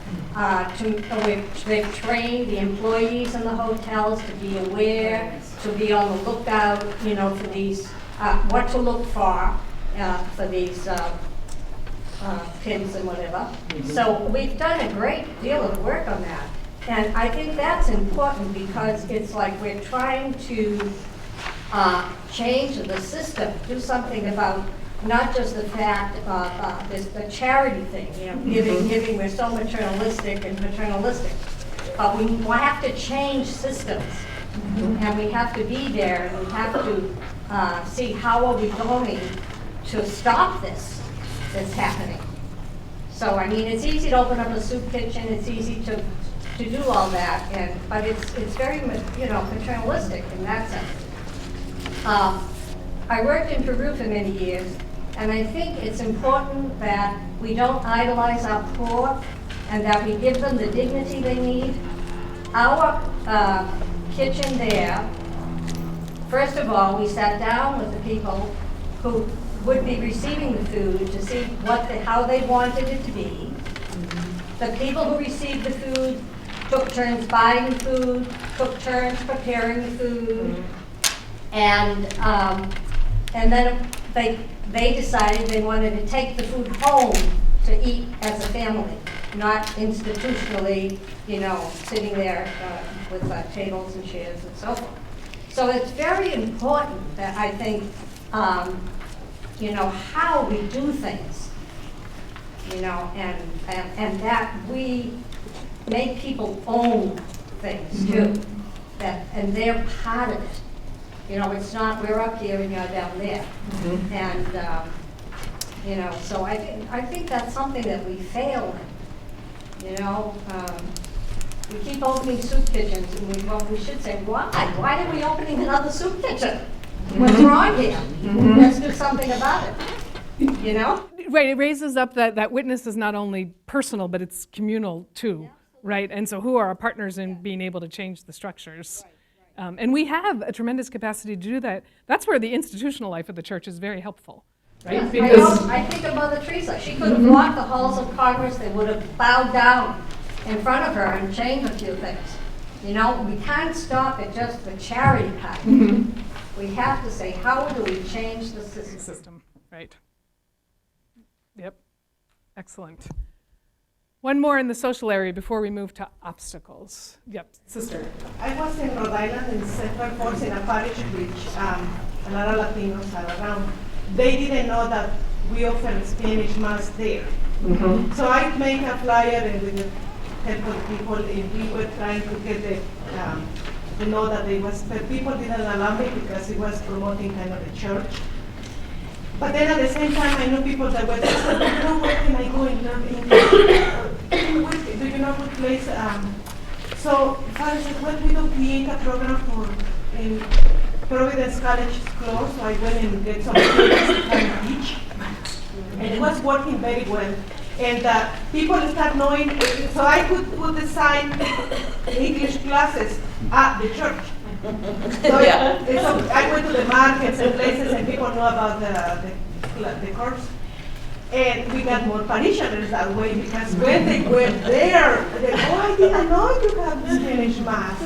Speaker 13: They've trained the employees in the hotels to be aware, to be on the lookout, for these, what to look for these pins and whatever. So we've done a great deal of work on that. And I think that's important because it's like we're trying to change the system, do something about not just the fact of the charity thing, giving, we're so maternalistic and paternalistic. But we have to change systems, and we have to be there, and we have to see how are we going to stop this that's happening. So, I mean, it's easy to open up a soup kitchen, it's easy to do all that, but it's very, paternalistic in that sense. I worked in Peru for many years, and I think it's important that we don't idolize our poor and that we give them the dignity they need. Our kitchen there, first of all, we sat down with the people who would be receiving the food to see how they wanted it to be. The people who received the food took turns buying food, took turns preparing the food, and then they decided they wanted to take the food home to eat as a family, not institutionally, sitting there with tables and chairs and so forth. So it's very important that I think how we do things, and that we make people own things too, and they're part of it. It's not we're up here and you're down there. And, so I think that's something that we fail in, we keep opening soup kitchens, and we should say, why? Why are we opening another soup kitchen? What's wrong here? Let's do something about it,
Speaker 2: Right, it raises up that witness is not only personal, but it's communal too, right? And so who are our partners in being able to change the structures? And we have a tremendous capacity to do that. That's where the institutional life of the church is very helpful, right?
Speaker 13: I think of Mother Teresa. She could have walked the halls of Congress. They would have bowed down in front of her and changed a few things. We can't stop at just the charity part. We have to say, how do we change the system?
Speaker 2: Right. Yep. Excellent. One more in the social area before we move to obstacles. Yep, sister.
Speaker 14: I was in Rhode Island in Central Falls in a parish which a lot of Latinos are around. They didn't know that we offer Spanish Mass there. So I made a flyer and with the help of people, and we were trying to get to know that it was, but people didn't allow me because it was promoting kind of the church. But then at the same time, I know people that were saying, where can I go in do you know what place? So Father said, well, we don't create a program in Providence College is closed, so I went and get some students to come and teach. And it was working very well. And people start knowing, so I could put the sign English classes at the church. So I went to the markets and places and people know about the course. And we got more parishioners that way because when they were there, they I didn't know you have Spanish Mass.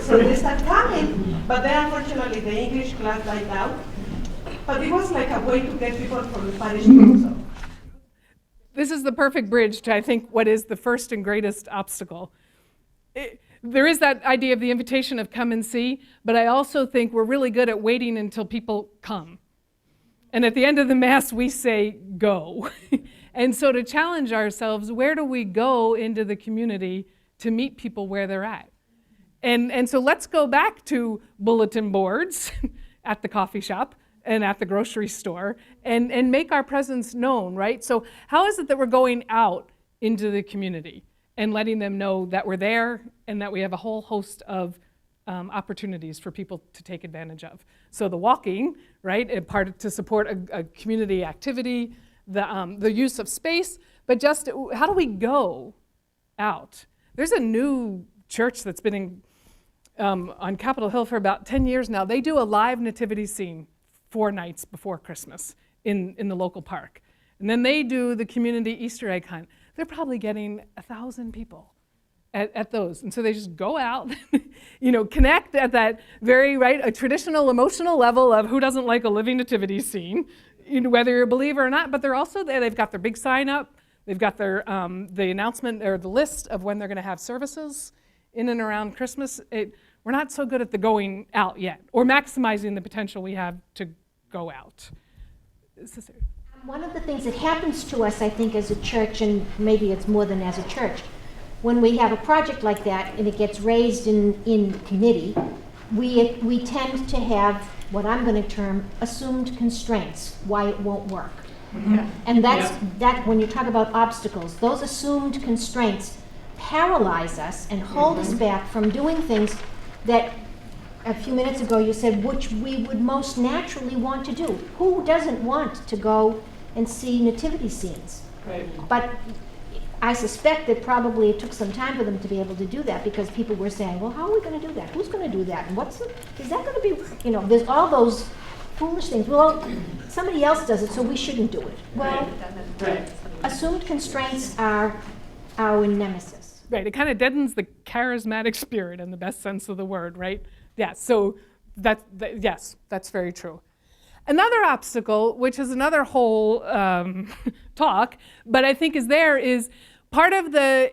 Speaker 14: So they start coming. But then unfortunately the English class died out. But it was like a way to get people from the parish also.
Speaker 2: This is the perfect bridge to, I think, what is the first and greatest obstacle. There is that idea of the invitation of come and see, but I also think we're really good at waiting until people come. And at the end of the Mass, we say, go. And so to challenge ourselves, where do we go into the community to meet people where they're at? And so let's go back to bulletin boards at the coffee shop and at the grocery store and make our presence known, right? So how is it that we're going out into the community and letting them know that we're there and that we have a whole host of opportunities for people to take advantage of? So the walking, right, in part to support a community activity, the use of space, but just how do we go out? There's a new church that's been on Capitol Hill for about 10 years now. They do a live nativity scene 4 nights before Christmas in the local park. And then they do the community Easter egg hunt. They're probably getting 1,000 people at those. And so they just go out, connect at that very, a traditional emotional level of who doesn't like a living nativity scene, whether you're a believer or not, but they're also there. They've got their big sign up. They've got their the announcement or the list of when they're going to have services in and around Christmas. We're not so good at the going out yet, or maximizing the potential we have to go out. Sister.
Speaker 15: One of the things that happens to us, I think, as a church, and maybe it's more than as a church, when we have a project like that and it gets raised in committee, we tend to have what I'm going to term assumed constraints, why it won't work. Mm-hmm. And that when you talk about obstacles, those assumed constraints paralyze us and hold us back from doing things that a few minutes ago you said which we would most naturally want to do. Who doesn't want to go and see nativity scenes?
Speaker 2: Right.
Speaker 15: But I suspect that probably it took some time for them to be able to do that because people were saying, well, how are we going to do that? Who's going to do that? And is that going to be, there's all those foolish things. Well, somebody else does it, so we shouldn't do it. Well, assumed constraints are our nemesis.
Speaker 2: Right, it kind of deadens the charismatic spirit in the best sense of the word, right? Yeah, so yes, that's very true. Another obstacle, which is another whole talk, but I think is part of the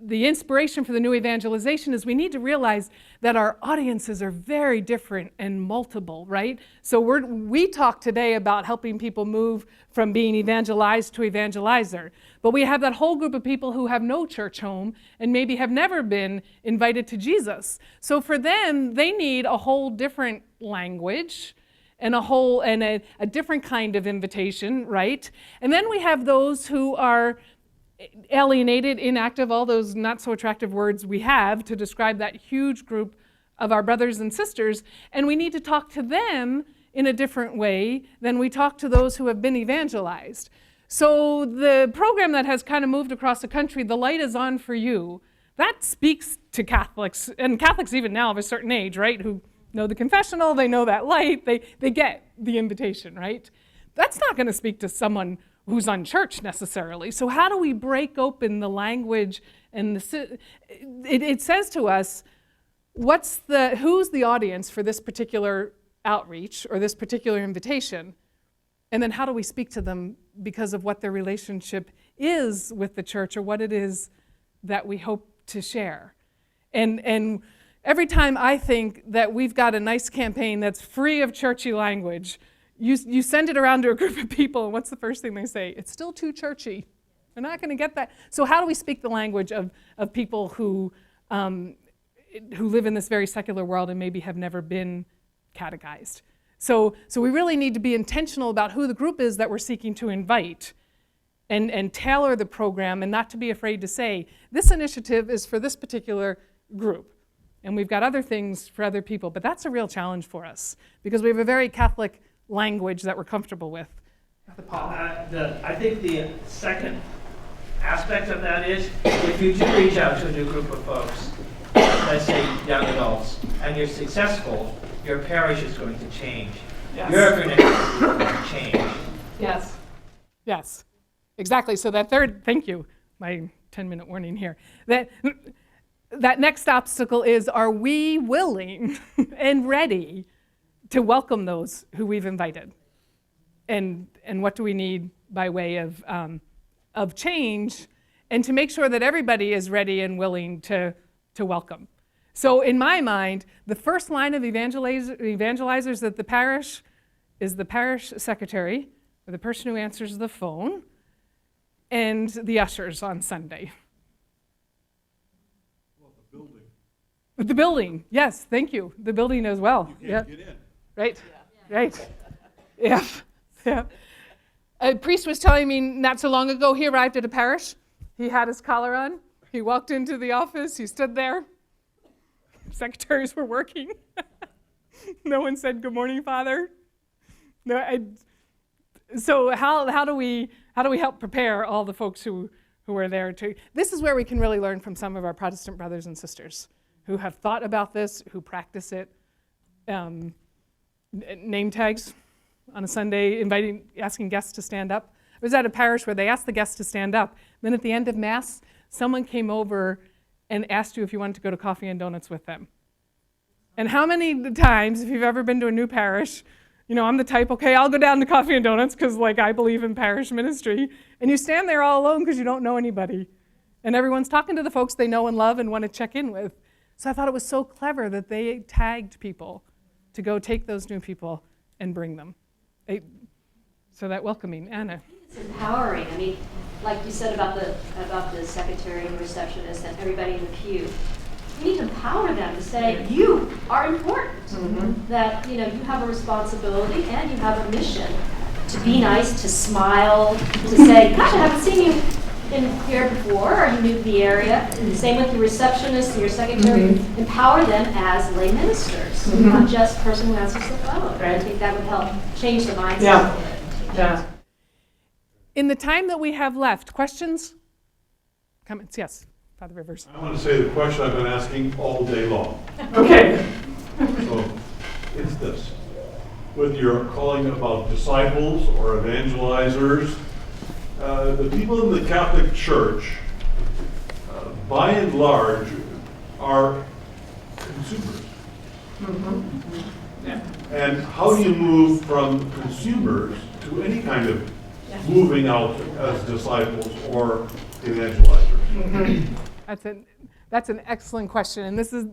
Speaker 2: the inspiration for the new evangelization is we need to realize that our audiences are very different and multiple, right? So we talk today about helping people move from being evangelized to evangelizer. But we have that whole group of people who have no church home and maybe have never been invited to Jesus. So for them, they need a whole different language and a different kind of invitation, right? And then we have those who are alienated, inactive, all those not so attractive words we have to describe that huge group of our brothers and sisters, and we need to talk to them in a different way than we talk to those who have been evangelized. So the program that has kind of moved across the country, The Light is On for You, that speaks to Catholics, and Catholics even now of a certain age, right, who know the confessional, they know that light, they get the invitation, right? That's not going to speak to someone who's unchurched necessarily. So how do we break open the language and it says to us, who's the audience for this particular outreach or this particular invitation? And then how do we speak to them because of what their relationship is with the church or what it is that we hope to share? And every time I think that we've got a nice campaign that's free of churchy language, you send it around to a group of people, and what's the first thing they say? It's still too churchy. They're not going to get that. So how do we speak the language of people who live in this very secular world and maybe have never been catechized? So we really need to be intentional about who the group is that we're seeking to invite and tailor the program and not to be afraid to say, this initiative is for this particular group. And we've got other things for other people, but that's a real challenge for us because we have a very Catholic language that we're comfortable with.
Speaker 11: I think the second aspect of that is if you do reach out to a new group of folks, let's say young adults, and you're successful, your parish is going to change.
Speaker 2: Yes.
Speaker 11: You're going to change.
Speaker 2: Yes. Yes. Exactly. So that third, thank you, my 10-minute warning here. That next obstacle is, are we willing and ready to welcome those who we've invited? And what do we need by way of change, and to make sure that everybody is ready and willing to welcome. So in my mind, the first line of evangelizers at the parish is the parish secretary, or the person who answers the phone, and the ushers on Sunday. The building, yes, thank you. The building as well.
Speaker 16: You can't get in.
Speaker 2: Right, right. Yeah, yeah. A priest was telling me not so long ago, he arrived at a parish. He had his collar on. He walked into the office. He stood there. Secretaries were working. No one said, "Good morning, Father." No. So how do we help prepare all the folks who are there to? This is where we can really learn from some of our Protestant brothers and sisters who have thought about this, who practice it. Name tags on a Sunday, asking guests to stand up. I was at a parish where they asked the guests to stand up. Then at the end of Mass, someone came over and asked you if you wanted to go to coffee and donuts with them. And how many times, if you've ever been to a new parish, I'm the type, okay, I'll go down to coffee and donuts because I believe in parish ministry. And you stand there all alone because you don't know anybody. And everyone's talking to the folks they know and love and want to check in with. So I thought it was so clever that they tagged people to go take those new people and bring them. So that welcoming. Anna.
Speaker 6: It's empowering. I mean, like you said about the secretary and receptionist and everybody in the pew. We need to empower them to say, you are important. Mm-hmm. That you have a responsibility and you have a mission to be nice, to smile, to say, gosh, I haven't seen you in here before, or you new to the area. Same with your receptionist and your secretary. Mm-hmm. Empower them as lay ministers, mm-hmm. not just person who answers the phone. Right. I think that would help change the mindset.
Speaker 2: Yeah. In the time that we have left, questions? Comments? Yes, Father Rivers.
Speaker 16: I want to say the question I've been asking all day long.
Speaker 2: Okay.
Speaker 16: So it's this. Whether you're calling about disciples or evangelizers, the people in the Catholic Church, by and large, are consumers. Mm-hmm. Yeah. And how do you move from consumers to any kind of moving out as disciples or evangelizers? Mm-hmm.
Speaker 2: That's an excellent question, and this is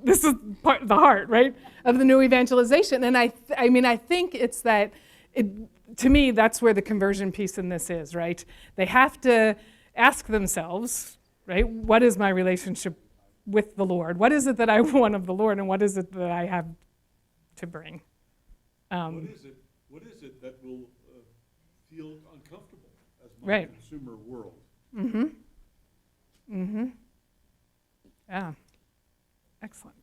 Speaker 2: part the heart, right, of the new evangelization. And I think it's that to me that's where the conversion piece in this is, right? They have to ask themselves, right, what is my relationship with the Lord? What is it that I want of the Lord, and what is it that I have to bring?
Speaker 16: What is it that will feel uncomfortable as my
Speaker 2: right.
Speaker 16: consumer world?
Speaker 2: Mm-hmm. Mm-hmm. Yeah. Excellent.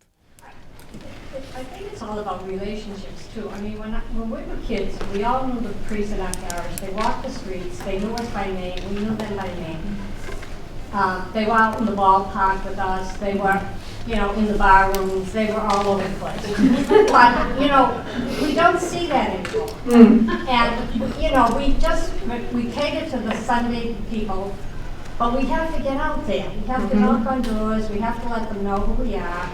Speaker 13: I think it's all about relationships too. I mean, when we were kids, we all knew the priests in our parish. They walked the streets. They knew us by name. We knew them by name. They were out in the ballpark with us. They were, in the bar rooms. They were all over the place. But, we don't see that anymore. And, we cater to the Sunday people, but we have to get out there. We have to knock on doors. We have to let them know who we are.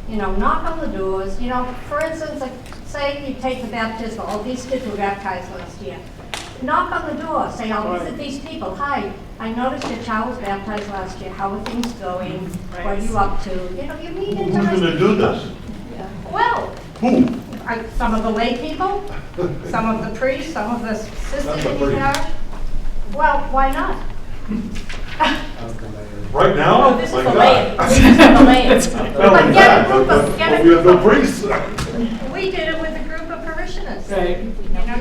Speaker 13: Knock on the doors. For instance, like, say you take the baptismal. Oh, these kids were baptized last year. Knock on the door. Say, I'll visit these people. Hi, I noticed your child was baptized last year. How are things going? What are you up to? You meet interesting people.
Speaker 16: Who's going to do this?
Speaker 13: Well,
Speaker 16: who?
Speaker 13: Some of the lay people, some of the priests, some of the sisters in the parish. Well, why not?
Speaker 16: Right now?
Speaker 13: Oh, this is the lay. This is the lay. But get a group of,
Speaker 16: we have no priests.
Speaker 13: We did it with a group of parishioners.
Speaker 2: Right.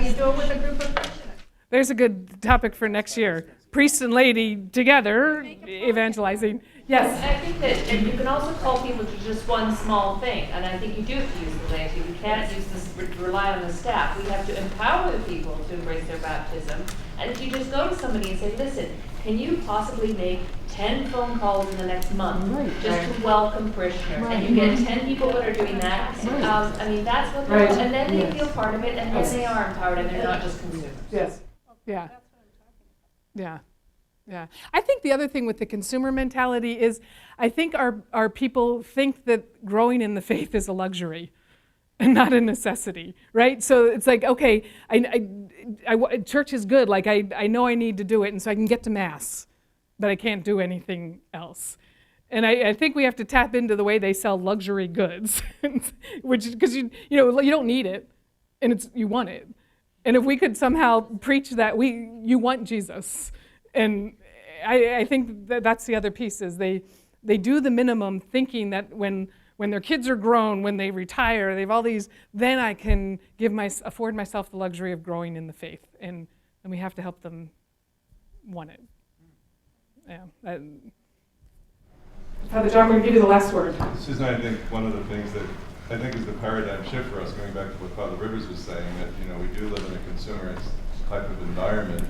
Speaker 13: You do it with a group of parishioners.
Speaker 2: There's a good topic for next year. Priests and laity together, evangelizing. Yes?
Speaker 17: I think that and you can also call people to just one small thing, and I think you do have to use the laity. We can't use this, rely on the staff. We have to empower the people to embrace their baptism. And if you just go to somebody and say, listen, can you possibly make 10 phone calls in the next month just to welcome parishioners? And you get 10 people that are doing that. That's what they're and then they feel part of it, and then they are empowered, and they're not just consumers.
Speaker 2: Yes. Yeah. Yeah. Yeah. I think the other thing with the consumer mentality is I think our people think that growing in the faith is a luxury and not a necessity, right? So it's like, okay, church is good. Like I know I need to do it, and so I can get to Mass, but I can't do anything else. And I think we have to tap into the way they sell luxury goods, which because you don't need it, and you want it. And if we could somehow preach that you want Jesus, and I think that's the other piece is they do the minimum, thinking that when their kids are grown, when they retire, they have all these, then I can afford myself the luxury of growing in the faith, and we have to help them want it. Yeah. Father John, we're going to give you the last word.
Speaker 4: Susan, I think one of the things that I think is the paradigm shift for us, going back to what Father Rivers was saying, that we do live in a consumerist type of environment,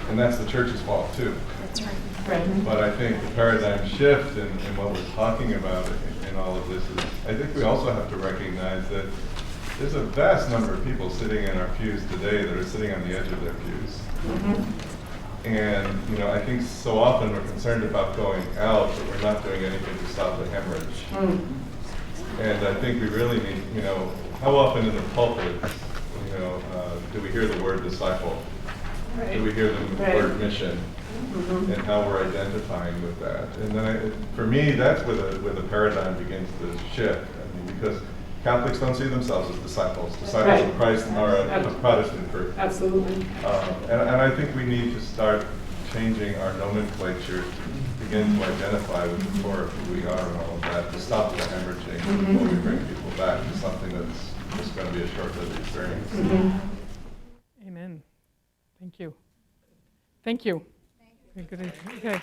Speaker 4: and that's the church's fault too.
Speaker 2: That's right.
Speaker 4: But I think the paradigm shift in what we're talking about in all of this is, I think we also have to recognize that there's a vast number of people sitting in our pews today that are sitting on the edge of their pews. And I think so often we're concerned about going out, but we're not doing anything to stop the hemorrhage. And I think we really need, how often in the pulpit, do we hear the word disciple? Do we hear the word mission? And how we're identifying with that. And then for me, that's where the paradigm begins to shift. Because Catholics don't see themselves as disciples. Disciples of Christ are a Protestant group.
Speaker 2: Absolutely.
Speaker 4: And I think we need to start changing our nomenclature to begin to identify with the core of who we are and all of that, to stop the hemorrhaging before we bring people back to something that's just going to be a short-lived experience.
Speaker 2: Amen. Thank you. Thank you. Thank you. Good. Okay.